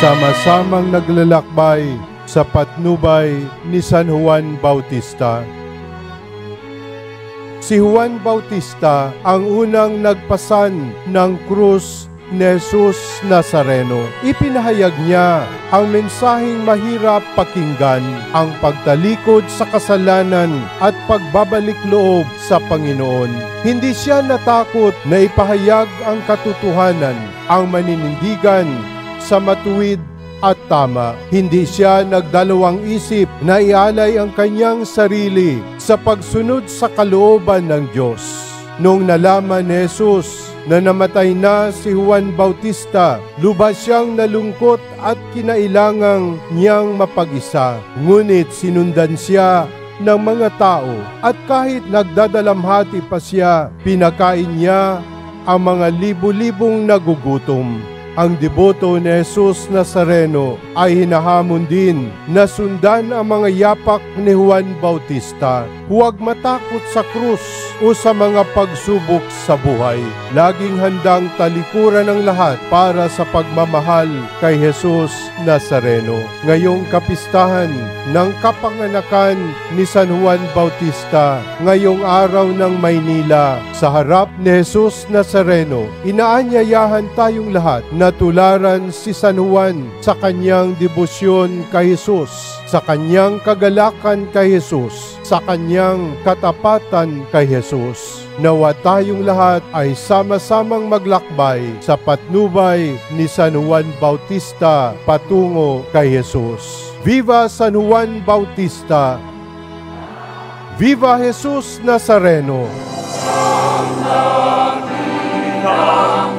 sama-samang naglalakbay sa patnubay ni San Juan Bautista. Si Juan Bautista ang unang nagpasan ng krus ni Jesus Nazareno. Ipinahayag niya ang mensaheng mahirap pakinggan, ang pagtalikod sa kasalanan at pagbabalik loob sa Panginoon. Hindi siya natakot na ipahayag ang katotohanan, ang maninindigan sa matuwid at tama. Hindi siya nagdalawang isip na ialay ang kanyang sarili sa pagsunod sa kalooban ng Diyos. Noong nalaman ni Jesus na namatay na si Juan Bautista, lubhas siyang nalungkot at kinailangang niyang mapag-isa. Ngunit sinundan siya ng mga tao at kahit nagdadalamhati pa siya, pinakain niya ang mga libu-libong nagugutom. Ang deboto ni Jesus Nazareno ay hinahamon din na sundan ang mga yapak ni Juan Bautista. Huwag matakot sa krus o sa mga pagsubok sa buhay. Laging handang talikuran ang lahat para sa pagmamahal kay Jesus Nazareno. Ngayong kapistahan ng kapanganakan ni San Juan Bautista, ngayong araw ng Maynila, sa harap ni Jesus Nazareno, inaanyayahan tayong lahat na tularan si San Juan sa kanyang debosyon kay Jesus, sa kanyang kagalakan kay Jesus, sa kanyang katapatan kay Jesus. Nawa tayong lahat ay sama-samang maglakbay sa patnubay ni San Juan Bautista patungo kay Jesus. Viva San Juan Bautista! Viva Jesus Nazareno!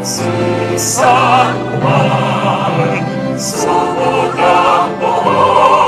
Si San Juan, sumugod ang buhay.